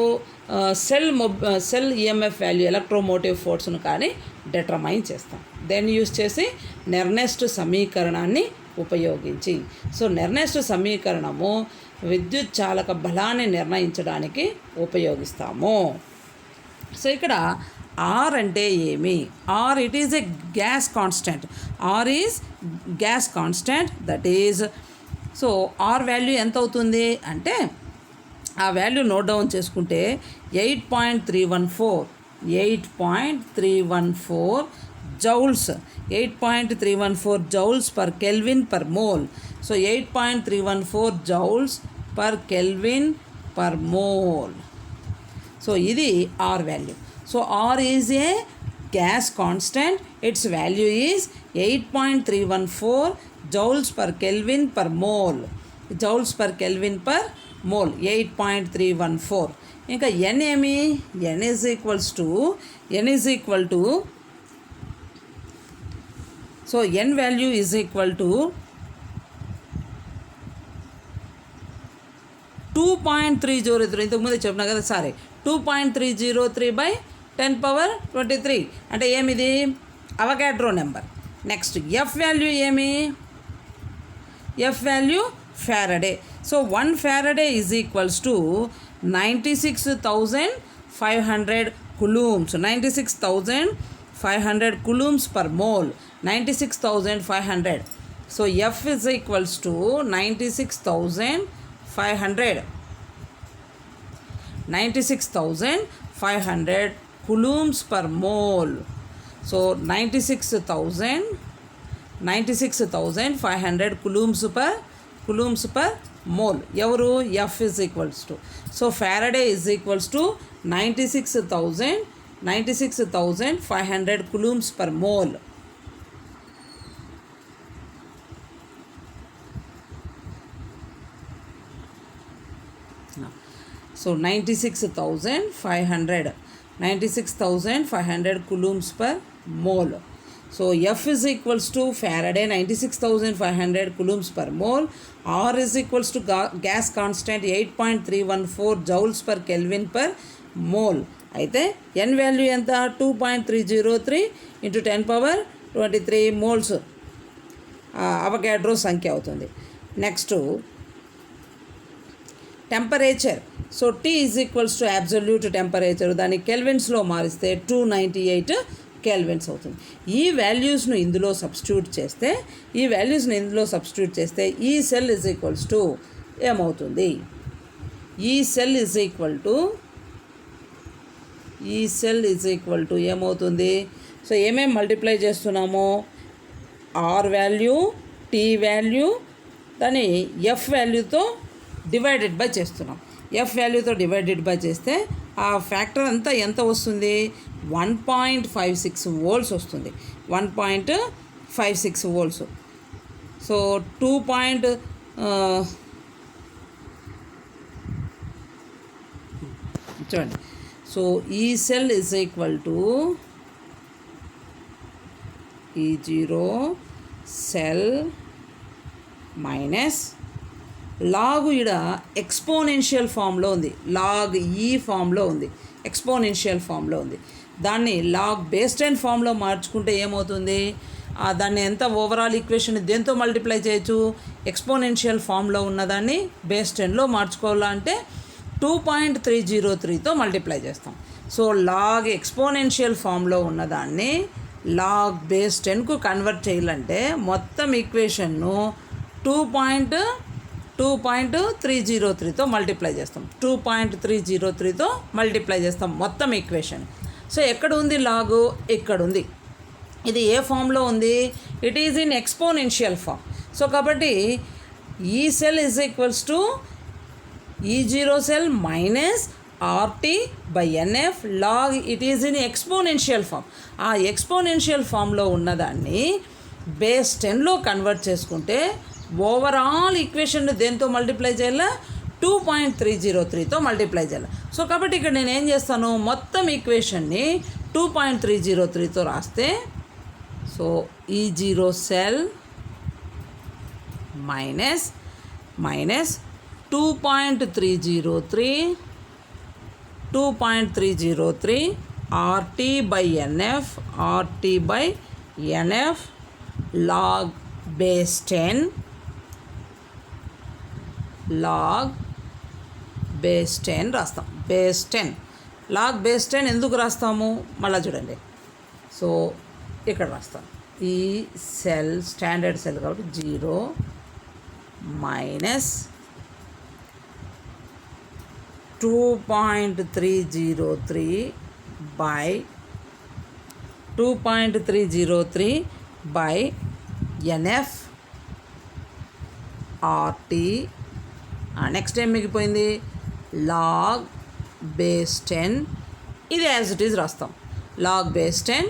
Speaker 1: సెల్ ఈఎంఎఫ్ వాల్యూ ఎలక్ట్రోమోటివ్ ఫోర్స్ను కానీ డిటర్మైన్ చేస్తాం. దాన్ని యూజ్ చేసి నెర్నెస్ట్ సమీకరణాన్ని ఉపయోగించి. సో నెర్నెస్ట్ సమీకరణము విద్యుత్ చాలక బలాన్ని నిర్ణయించడానికి ఉపయోగిస్తాము. సో ఇక్కడ ఆర్ అంటే ఏమి? R it is a gas constant. R is gas constant, that is. So R value ఎంత అవుతుంది అంటే ఆ వాల్యూ నోట్ డౌన్ చేసుకుంటే 8.314 joules, 8.314 joules per kelvin per mole. So 8.314 joules per kelvin per mole. So ఇది R value. So R is a gas constant, its value is 8.314 joules per kelvin per mole. Joules per kelvin per mole 8.314. ఇంకా N ఏమి? ఎన్ is equal to so N value is equal to 2.303. ఇంతకుముందే చెప్పినా కదా, sorry 2.303/10⁻23. అంటే ఏమిది? Avogadro number. Next F value ఏమి? F value Faraday. So 1 Faraday is equals to 96,500 coulombs. 96,500 coulombs per mole. 96,500. So F is equals to 96,500 coulombs per mole. So 96,500 coulombs per mole. ఎవరు? F is equals to. So Faraday is equals to 96,500 coulombs per mole. So 96,500 coulombs per mole. So F is equals to Faraday 96,500 coulombs per mole. R is equals to gas constant 8.314 joules per kelvin per mole. అయితే ఎన్ value ఎంత? 2.303 × 10⁻23 moles Avogadro సంఖ్య అవుతుంది. Next temperature. So T is equals to absolute temperature. దాన్ని కెల్విన్స్లో మారిస్తే 298 kelvins అవుతుంది. ఈ వాల్యూస్ను ఇందులో సబ్స్టిట్యూట్ చేస్తే ఈ సెల్ ఈజ్ ఈక్వల్స్ టు ఏమవుతుంది? ఈ సెల్ ఈజ్ ఈక్వల్ టు ఏమవుతుంది? సో ఏమేమి మల్టిప్లై చేస్తున్నాము? ఆర్ వాల్యూ, టీ వాల్యూ, దాన్ని ఎఫ్ వాల్యూతో డివైడెడ్ బై చేస్తున్నాం. ఎఫ్ వాల్యూతో డివైడెడ్ బై చేస్తే ఆ ఫ్యాక్టర్ అంతా ఎంత వస్తుంది? 1.56 వోల్ట్స్ వస్తుంది. 1.56 వోల్ట్స్. సో చూడండి. So E cell is equal to E0 cell minus log ఈడ ఎక్స్పోనెన్షియల్ ఫామ్లో ఉంది. లాగ్ ఈ ఫామ్లో ఉంది, ఎక్స్పోనెన్షియల్ ఫామ్లో ఉంది. దాన్ని లాగ్ బేస్ 10 ఫామ్లో మార్చుకుంటే ఏమవుతుంది, దాన్ని ఎంత ఓవరాల్ ఈక్వేషన్ దేంతో మల్టిప్లై చేయొచ్చు, ఎక్స్పోనెన్షియల్ ఫామ్లో ఉన్నదాన్ని బేస్ 10లో మార్చుకోవాలంటే 2.303తో మల్టిప్లై చేస్తాం. సో లాగ్ ఎక్స్పోనెన్షియల్ ఫామ్లో ఉన్నదాన్ని లాగ్ బేస్ 10కు కన్వర్ట్ చేయాలంటే మొత్తం ఈక్వేషన్ను 2.303తో మల్టిప్లై చేస్తాం. 2.303తో మల్టిప్లై చేస్తాం మొత్తం ఈక్వేషన్. సో ఎక్కడ ఉంది లాగు, ఇక్కడ ఉంది. ఇది ఏ ఫామ్లో ఉంది, it is in exponential form. So కాబట్టి E cell is equals to E0 cell minus RT/NF log it is in exponential form. ఆ ఎక్స్పోనెన్షియల్ ఫామ్లో ఉన్నదాన్ని బేస్ 10లో కన్వర్ట్ చేసుకుంటే ఓవరాల్ ఈక్వేషన్ దేంతో మల్టిప్లై చేయాలా, 2.303తో మల్టిప్లై చేయాలి. సో కాబట్టి ఇక్కడ నేను ఏం చేస్తాను, మొత్తం ఈక్వేషన్ని 2.303తో రాస్తే, so E0 cell minus 2.303 RT/NF log base 10 రాస్తాం. బేస్ 10 లాగ్ బేస్ 10 ఎందుకు రాస్తాము మళ్ళీ చూడండి. సో ఇక్కడ రాస్తాం, ఈ సెల్ స్టాండర్డ్ సెల్ కాబట్టి 0 మైనస్ 2.303/NF RT. నెక్స్ట్ ఏం మిగిలిపోయింది, లాగ్ బేస్ 10. ఇది యాజ్ ఇట్ ఈజ్ రాస్తాం. Log base 10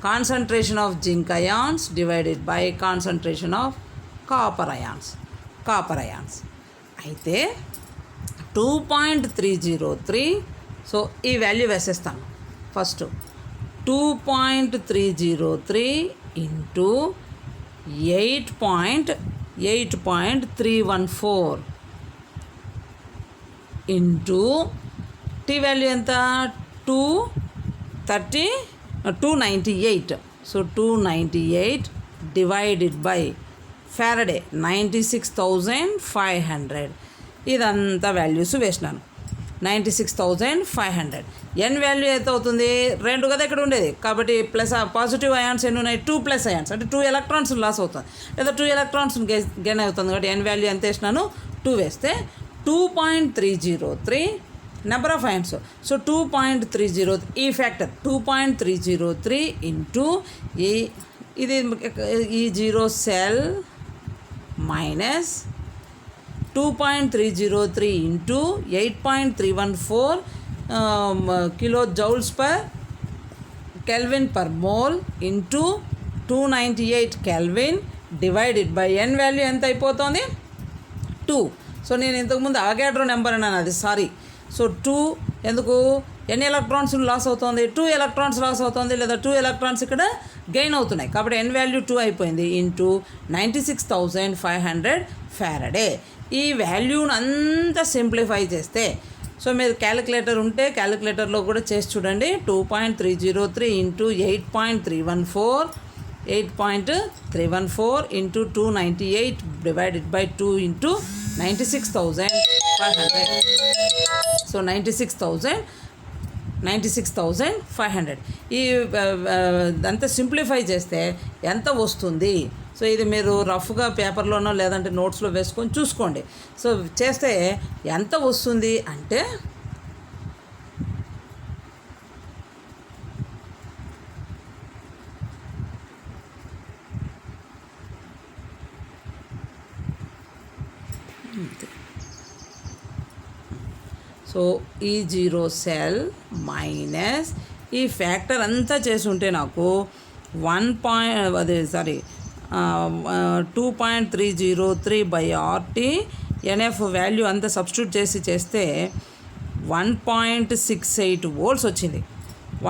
Speaker 1: concentration of zinc ions divided by concentration of copper ions. అయితే 2.303, సో ఈ వాల్యూ వేసేస్తాను first. 2.303 into 8.314 into T value ఎంత, 298. So 298 divided by Faraday 96,500. ఇదంతా values వేసినాను. 96,500. ఎన్ వాల్యూ ఎంత అవుతుంది, 2 కదా ఇక్కడ ఉండేది, కాబట్టి ప్లస్ పాజిటివ్ అయాన్స్ ఎన్ని ఉన్నాయి, 2 ప్లస్ అయాన్స్ అంటే 2 ఎలక్ట్రాన్స్ లాస్ అవుతుంది, లేదా 2 ఎలక్ట్రాన్స్ గెయిన్ అవుతుంది. కాబట్టి ఎన్ వాల్యూ ఎంత వేసినాను, 2 వేస్తే 2.303 నెంబర్ ఆఫ్ అయాన్స్. సో 2.30 ఈ ఫ్యాక్టర్ 2.303 ఇంటూ ఇది E0 cell minus 2.303 into 8.314 kilo joules per kelvin per mole into 298 kelvin divided by N value ఎంత అయిపోతుంది, 2. సో నేను ఇంతకుముందు ఆగాడ్రో నెంబర్ అన్నాను, అది సారీ. సో 2 ఎందుకు, ఎన్ని ఎలక్ట్రాన్స్ లాస్ అవుతుంది, 2 ఎలక్ట్రాన్స్ లాస్ అవుతుంది, లేదా 2 ఎలక్ట్రాన్స్ ఇక్కడ గెయిన్ అవుతున్నాయి. కాబట్టి ఎన్ వాల్యూ 2 అయిపోయింది ఇంటూ 96,500 ఫారడే. ఈ వాల్యూని అంతా సింప్లిఫై చేస్తే, సో మీరు క్యాలిక్యులేటర్ ఉంటే క్యాలిక్యులేటర్లో కూడా చేసి చూడండి. 2.303 into 8.314 into 298 divided by 2 into 96,500. So 96,500 ఈ అంతా సింప్లిఫై చేస్తే ఎంత వస్తుంది. సో ఇది మీరు రఫ్గా పేపర్లోనో లేదంటే నోట్స్లో వేసుకొని చూసుకోండి. సో చేస్తే ఎంత వస్తుంది అంటే, సో E0 సెల్ మైనస్ ఈ ఫ్యాక్టర్ అంతా చేసి ఉంటే నాకు 2.303/RT NF వాల్యూ అంతా సబ్స్టిట్యూట్ చేస్తే 1.68 వోల్ట్స్ వచ్చింది.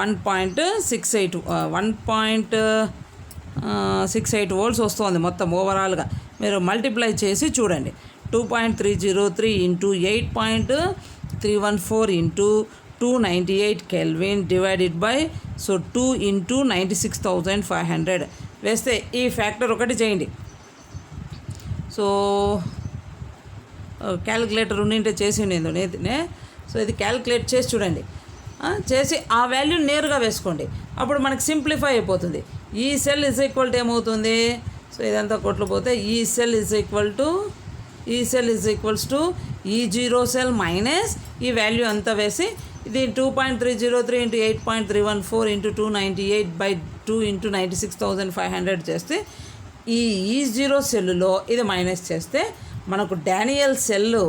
Speaker 1: 1.68 వోల్ట్స్ వస్తుంది మొత్తం ఓవరాల్గా. మీరు మల్టిప్లై చేసి చూడండి. 2.303 into 8.314 into 298 Kelvin divided by 2 into 96,500 వేస్తే ఈ ఫ్యాక్టర్ ఒకటి చేయండి. సో క్యాలిక్యులేటర్ ఉండింటే చేసి నేనే. సో ఇది క్యాలిక్యులేట్ చేసి చూడండి, చేసి ఆ వాల్యూ నేరుగా వేసుకోండి. అప్పుడు మనకి సింప్లిఫై అయిపోతుంది. ఈ సెల్ ఇజ్ ఈక్వల్ టు ఏమవుతుంది, సో ఇదంతా కొట్లు పోతే ఈ సెల్ ఇజ్ ఈక్వల్స్ టు ఈ జీరో సెల్ మైనస్ ఈ వాల్యూ అంతా వేసి ఇది 2.303 ఇంటూ 8.314 ఇంటూ 298/2 ఇంటూ 96,500 చేస్తే ఈ జీరో సెల్లులో ఇది మైనస్ చేస్తే మనకు డానియల్ సెల్లు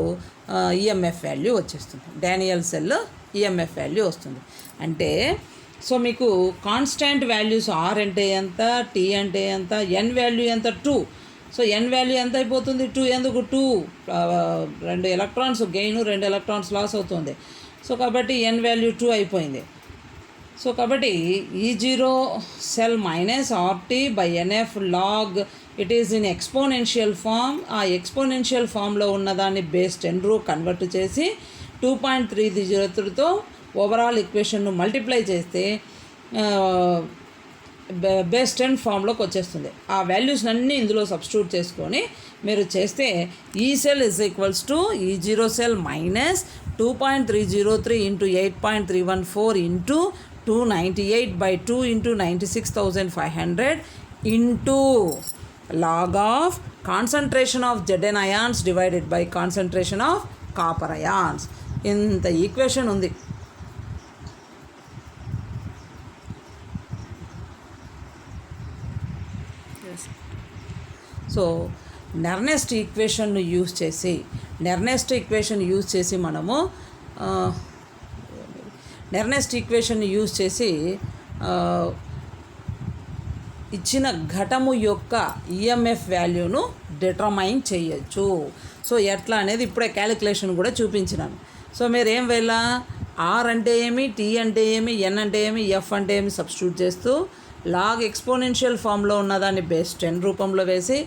Speaker 1: ఈఎంఎఫ్ వాల్యూ వచ్చేస్తుంది. డానియల్ సెల్ ఈఎంఎఫ్ వాల్యూ వస్తుంది. అంటే సో మీకు కాన్స్టాంట్ వాల్యూస్ ఆర్ అంటే ఎంత, టీ అంటే ఎంత, ఎన్ వాల్యూ ఎంత 2. సో ఎన్ వాల్యూ ఎంత అయిపోతుంది 2. ఎందుకు 2 2 ఎలక్ట్రాన్స్ గెయిన్ 2 ఎలక్ట్రాన్స్ లాస్ అవుతుంది. సో కాబట్టి ఎన్ వాల్యూ 2 అయిపోయింది. సో కాబట్టి E zero cell minus RT by NF log it is in exponential form. ఆ ఎక్స్పోనెన్షియల్ ఫామ్లో ఉన్నదాన్ని బేస్ 10 కన్వర్ట్ చేసి 2.303తో ఓవరాల్ ఈక్వేషన్ను మల్టిప్లై చేస్తే బేస్ 10 ఫామ్లోకి వచ్చేస్తుంది. ఆ వాల్యూస్ అన్నీ ఇందులో సబ్స్టిట్యూట్ చేసుకొని మీరు చేస్తే ఈ సెల్ ఇజ్ ఈక్వల్స్ టు ఈ zero cell minus 2.303 into 8.314 into 298/2 into 96,500 into log of concentration of Zn ions divided by concentration of copper ions. ఇంత ఈక్వేషన్ ఉంది. సో నెర్నెస్ట్ ఈక్వేషన్ యూజ్ చేసి మనము ఇచ్చిన ఘటము యొక్క ఈఎంఎఫ్ వాల్యూను డిటర్మైన్ చేయొచ్చు. సో ఎట్లా అనేది ఇప్పుడే క్యాలిక్యులేషన్ కూడా చూపించినాను. సో మీరు ఏం వేళ ఆర్ అంటే ఏమి, టీ అంటే ఏమి, ఎన్ అంటే ఏమి, ఎఫ్ అంటే ఏమి సబ్స్టిట్యూట్ చేస్తూ లాగ్ ఎక్స్పోనెన్షియల్ ఫామ్లో ఉన్నదాన్ని బేస్ 10 రూపంలో వేసి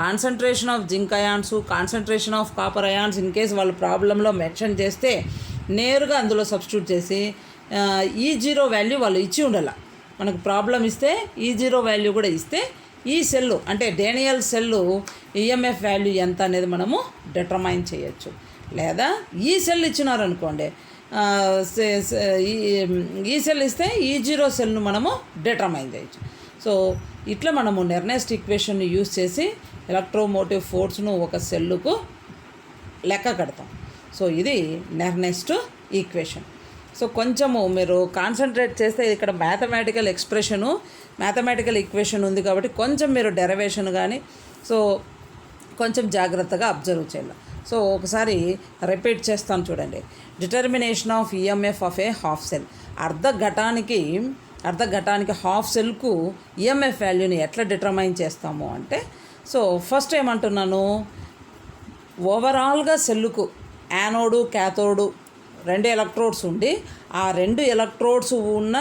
Speaker 1: concentration of zinc ions, concentration of copper ions in case వాళ్ళు ప్రాబ్లంలో మెన్షన్ చేస్తే నేరుగా అందులో సబ్స్టిట్యూట్ చేసి ఈ జీరో వాల్యూ వాళ్ళు ఇచ్చి ఉండాల. మనకు ప్రాబ్లం ఇస్తే ఈ జీరో వాల్యూ కూడా ఇస్తే ఈ సెల్లు అంటే డానియల్ సెల్లు ఈఎంఎఫ్ వాల్యూ ఎంత అనేది మనము డిటర్మైన్ చేయొచ్చు. లేదా ఈ సెల్ ఇచ్చినారనుకోండి, ఈ సెల్ ఇస్తే ఈ జీరో సెల్ను మనము డిటర్మైన్ చేయొచ్చు. సో ఇట్లా మనము నెర్నెస్ట్ ఈక్వేషన్ని యూజ్ చేసి ఎలక్ట్రోమోటివ్ ఫోర్స్ను ఒక సెల్లుకు లెక్క కడతాం. సో ఇది నెర్నెస్ట్ ఈక్వేషన్. సో కొంచెము మీరు కాన్సన్ట్రేట్ చేస్తే ఇక్కడ మ్యాథమెటికల్ ఈక్వేషన్ ఉంది కాబట్టి కొంచెం మీరు డెరివేషన్ కానీ సో కొంచెం జాగ్రత్తగా అబ్జర్వ్ చేయాలి. సో ఒకసారి రిపీట్ చేస్తాను చూడండి. Determination of EMF of A half cell. అర్ధ ఘటానికి హాఫ్ సెల్కు ఈఎంఎఫ్ వాల్యూని ఎట్లా డిటర్మైన్ చేస్తాము అంటే, సో ఫస్ట్ ఏమంటున్నాను, ఓవరాల్గా సెల్లుకు యానోడు క్యాథోడు 2 ఎలక్ట్రోడ్స్ ఉండి ఆ 2 ఎలక్ట్రోడ్స్ ఉన్న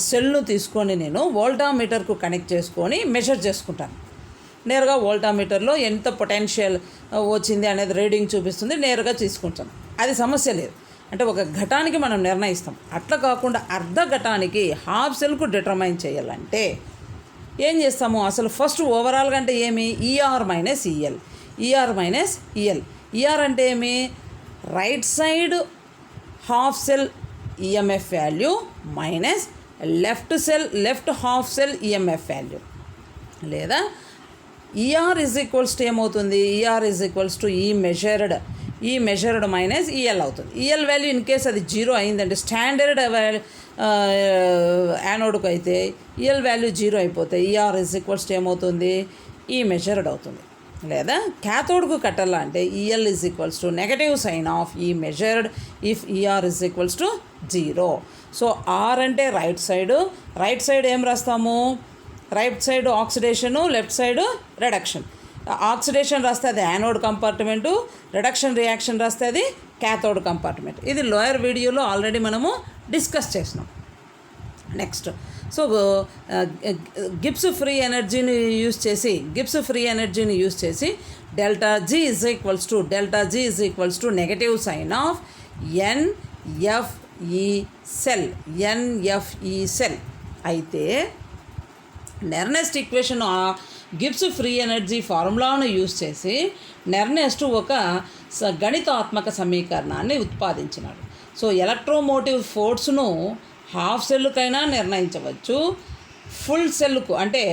Speaker 1: సెల్ను తీసుకొని నేను వోల్టామీటర్కు కనెక్ట్ చేసుకొని మెజర్ చేసుకుంటాను. నేరుగా వోల్టామీటర్లో ఎంత పొటెన్షియల్ వచ్చింది అనేది రీడింగ్ చూపిస్తుంది, నేరుగా తీసుకుంటాను. అది సమస్య లేదు. అంటే ఒక ఘటానికి మనం నిర్ణయిస్తాం. అట్లా కాకుండా అర్ధ ఘటానికి హాఫ్ సెల్కు డిటర్మైన్ చేయాలంటే ఏం చేస్తాము, అసలు ఫస్ట్ ఓవరాల్గా అంటే ఏమి, ఈఆర్ మైనస్ ఈఎల్. ఈఆర్ అంటే ఏమి, right side half cell EMF value minus left half cell EMF value. లేదా ఈఆర్ ఈజ్ ఈక్వల్స్ టు ఏమవుతుంది, ER is equals to E measured minus EL అవుతుంది. ఈఎల్ వాల్యూ ఇన్ కేస్ అది 0 అయిందంటే standard యానోడ్కు అయితే EL value 0 అయిపోతే ER is equals to ఏమవుతుంది, ఈ measured అవుతుంది. లేదా క్యాథోడ్కు కట్టాలా అంటే E L is equals to negative sign of E measured if E R is equals to 0. So R అంటే రైట్ సైడ్ ఏం రాస్తాము, right side oxidation, left side reduction. Oxidation రాస్తే అది యానోడ్ కంపార్ట్మెంటు, రిడక్షన్ రియాక్షన్ రాస్తే అది క్యాథోడ్ కంపార్ట్మెంట్. ఇది lower వీడియోలో already మనము డిస్కస్ చేసినాం. నెక్స్ట్ సో గిబ్స్ ఫ్రీ ఎనర్జీని యూజ్ చేసి delta G is equals to negative sign of n F cell, NFE cell. అయితే నెర్నెస్ట్ ఈక్వేషన్ గిబ్స్ ఫ్రీ ఎనర్జీ ఫార్ములాను యూజ్ చేసి నెర్నెస్ట్ ఒక గణితాత్మక సమీకరణాన్ని ఉత్పాదించినాడు. సో ఎలక్ట్రోమోటివ్ ఫోర్స్ను హాఫ్ సెల్లుకైనా నిర్ణయించవచ్చు, ఫుల్ సెల్కు అంటే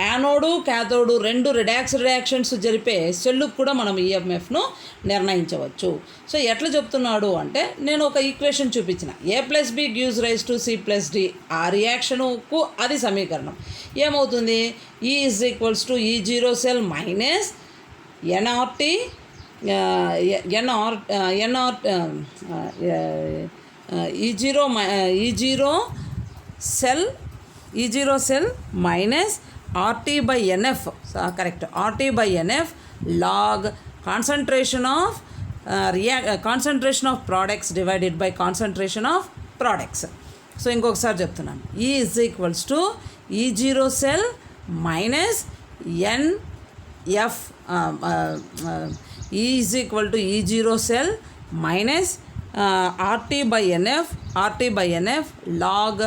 Speaker 1: యానోడు క్యాథోడు రెండు రియాక్షన్స్ జరిపే సెల్లుకు కూడా మనం ఈఎంఎఫ్ను నిర్ణయించవచ్చు. సో ఎట్లా చెప్తున్నాడు అంటే నేను ఒక ఈక్వేషన్ చూపించిన A+B gives rise to C+D. ఆ రియాక్షన్కు అది సమీకరణం ఏమవుతుంది? E = E0 cell minus NRT E0 cell minus RT/NF, correct, RT/NF log concentration of products divided by concentration of products. So ఇంకొకసారి చెప్తున్నాను, E = E0 cell minus NF, E = E0 cell minus RT/NF log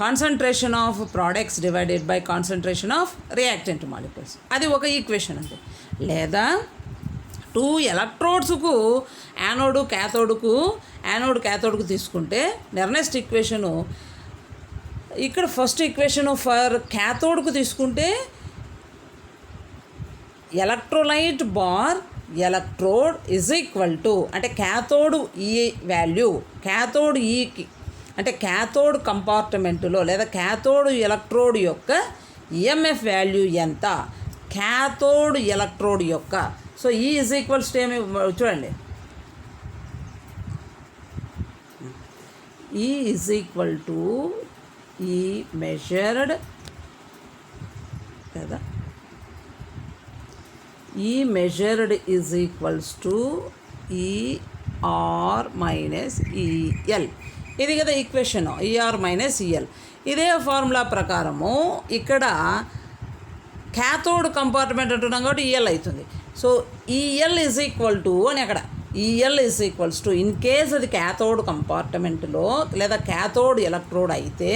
Speaker 1: concentration of products divided by concentration of reactant molecules. అది ఒక equation అంతే. లేదా 2 ఎలక్ట్రోడ్స్కు anode క్యాథోడ్కు తీసుకుంటే నెర్నెస్ట్ equation ఇక్కడ first equation for క్యాథోడ్కు తీసుకుంటే electrolyte bar electrode అంటే క్యాథోడ్ ఈ వాల్యూ, క్యాథోడ్ ఈకి అంటే క్యాథోడ్ కంపార్ట్మెంటులో లేదా క్యాథోడ్ ఎలక్ట్రోడ్ యొక్క ఈఎంఎఫ్ వాల్యూ ఎంత, క్యాథోడ్ ఎలక్ట్రోడ్ యొక్క. సో E = ఏమి చూడండి, E మెజర్డ్ కదా, E మెజర్డ్ ER-EL. ఇది కదా ఈక్వేషన్, ER-EL. ఇదే ఫార్ములా ప్రకారము ఇక్కడ క్యాథోడ్ కంపార్ట్మెంట్ అంటున్నాం కాబట్టి EL అవుతుంది. సో EL అని అక్కడ EL ఇన్ కేస్ అది క్యాథోడ్ కంపార్ట్మెంట్లో లేదా క్యాథోడ్ ఎలక్ట్రోడ్ అయితే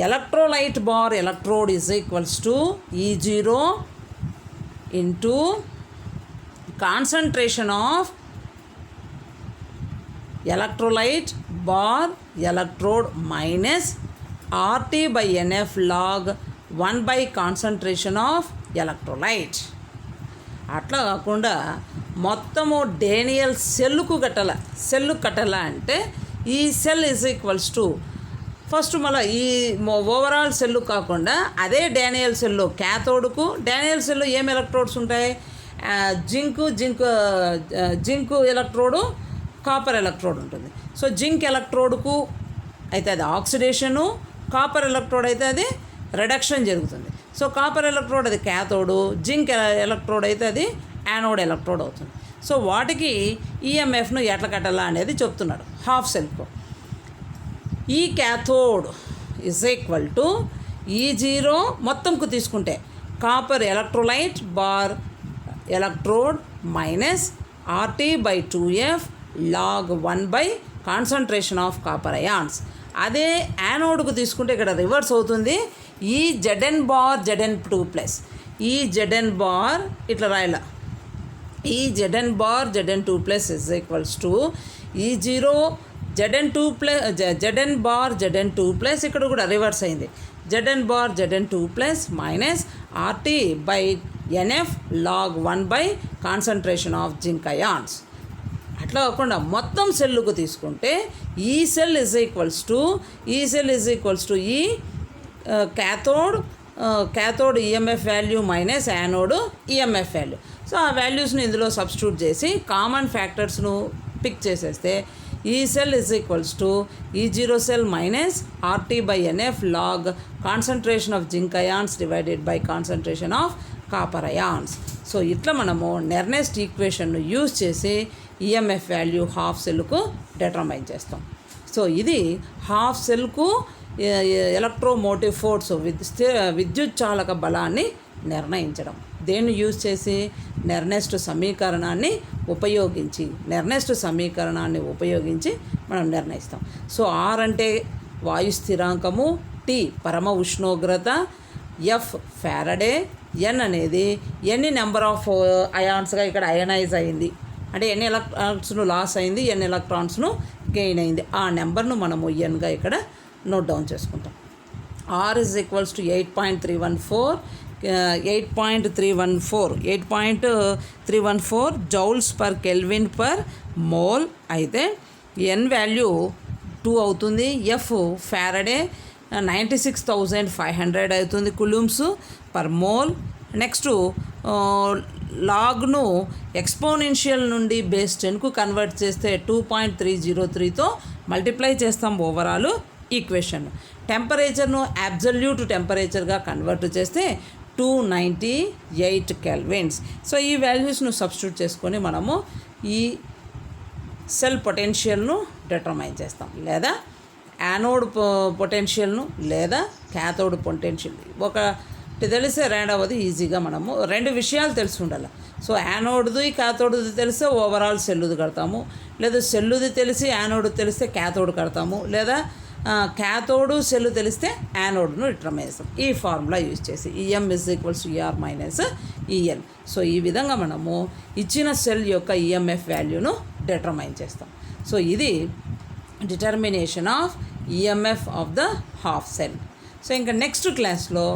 Speaker 1: electrolyte bar electrode E0 into concentration of electrolyte bar electrode minus RT/NF log 1 concentration of electrolyte. అట్లా కాకుండా మొత్తము డేనియల్ సెల్లుకు కట్టాల అంటే ఈ సెల్ ఫస్ట్ మళ్ళీ ఈ ఓవరాల్ సెల్లు కాకుండా అదే డానియల్ సెల్లో క్యాథోడ్కు డానియల్ సెల్లో ఏం ఎలక్ట్రోడ్స్ ఉంటాయి? జింకు ఎలక్ట్రోడు, కాపర్ ఎలక్ట్రోడ్ ఉంటుంది. సో జింక్ ఎలక్ట్రోడ్కు అయితే అది ఆక్సిడేషను, కాపర్ ఎలక్ట్రోడ్ అయితే అది రిడక్షన్ జరుగుతుంది. సో కాపర్ ఎలక్ట్రోడ్ అది క్యాథోడు, జింక్ ఎలక్ట్రోడ్ అయితే అది యానోడ్ ఎలక్ట్రోడ్ అవుతుంది. సో వాటికి ఈఎంఎఫ్ను ఎట్లా కట్టాలా అనేది చెప్తున్నాడు హాఫ్ సెల్కు. ఈ క్యాథోడ్ E0 మొత్తంకు తీసుకుంటే copper electrolyte bar electrode minus RT/2F log 1 concentration of copper ions. అదే యానోడ్కు తీసుకుంటే ఇక్కడ రివర్స్ అవుతుంది. ఈ Zn బార్ Zn2+, ఈ Zn బార్ ఇట్లా రాయాల, ఈ Zn bar Zn2+ E0 Zn bar Zn2+, ఇక్కడ కూడా రివర్స్ అయింది. Zn bar Zn2+ minus RT/NF log 1 concentration of zinc ions. అట్లా కాకుండా మొత్తం సెల్లుకు తీసుకుంటే ఈ సెల్ ఈ cathode EMF value minus anode EMF value. So ఆ వాల్యూస్ని ఇందులో సబ్స్టిట్యూట్ చేసి కామన్ ఫ్యాక్టర్స్ను పిక్ చేసేస్తే ఈ cell E0 cell minus RT/NF log concentration of zinc ions divided by concentration of copper ions. So ఇట్లా మనము నెర్నెస్ట్ ఈక్వేషన్ను యూజ్ చేసి ఈఎంఎఫ్ వాల్యూ హాఫ్ సెల్కు డిటర్మైన్ చేస్తాం. సో ఇది హాఫ్ సెల్కు ఎలక్ట్రోమోటివ్ ఫోర్స్ విద్యుత్ చాలక బలాన్ని నిర్ణయించడం. దేన్ని యూజ్ చేసి? నెర్నెస్ట్ సమీకరణాన్ని ఉపయోగించి మనం నిర్ణయిస్తాం. సో ఆర్ అంటే వాయు స్థిరాంకము, టీ పరమ ఉష్ణోగ్రత, ఎఫ్ ఫారడే, ఎన్ అనేది ఎన్ని నెంబర్ ఆఫ్ అయాన్స్గా ఇక్కడ అయనైజ్ అయింది అంటే ఎన్ని ఎలక్ట్రాన్స్ను లాస్ అయింది, ఎన్ని ఎలక్ట్రాన్స్ను గెయిన్ అయింది, ఆ నెంబర్ను మనము ఎన్గా ఇక్కడ నోట్ డౌన్ చేసుకుంటాం. R is equals to 8.314 joules per kelvin per mole అయితే ఎన్ వాల్యూ 2 అవుతుంది. ఎఫ్ ఫారడే 96,500 అవుతుంది కులూమ్స్ పర్ మోల్. నెక్స్ట్ లాగ్ను ఎక్స్పోనెన్షియల్ నుండి బేస్ 10కు కన్వర్ట్ చేస్తే 2.303తో మల్టిప్లై చేస్తాం ఓవరాల్ ఈక్వేషన్. టెంపరేచర్ను అబ్జల్యూట్ టెంపరేచర్గా కన్వర్ట్ చేస్తే 298 కెల్విన్స్. సో ఈ వాల్యూస్ను సబ్స్టిట్యూట్ చేసుకొని మనము ఈ సెల్ పొటెన్షియల్ను డిటర్మైన్ చేస్తాం, లేదా యానోడ్ పొటెన్షియల్ను లేదా క్యాథోడ్ పొటెన్షియల్. ఒకటి తెలిస్తే రెండవది ఈజీగా మనము 2 విషయాలు తెలిసి ఉండాలి. సో యానోడ్ది క్యాథోడ్ది తెలిస్తే ఓవరాల్ సెల్లుది కడతాము, లేదా సెల్లుది తెలిసి యానోడ్ తెలిస్తే క్యాథోడ్ కడతాము, లేదా క్యాథోడు సెల్లు తెలిస్తే యానోడ్ను డిటర్మైన్ చేస్తాం. ఈ ఫార్ములా యూజ్ చేసి E M is equals E R minus EL. So ఈ విధంగా మనము ఇచ్చిన సెల్ యొక్క ఈఎంఎఫ్ వాల్యూను డిటర్మైన్ చేస్తాం. సో ఇది determination of EMF of the half cell. So ఇంకా నెక్స్ట్ క్లాస్లో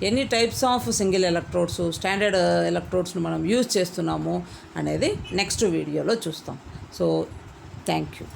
Speaker 1: ఎన్ని types of single electrodes, standard ఎలక్ట్రోడ్స్ను మనం యూజ్ చేస్తున్నాము అనేది నెక్స్ట్ వీడియోలో చూస్తాం. So thank you.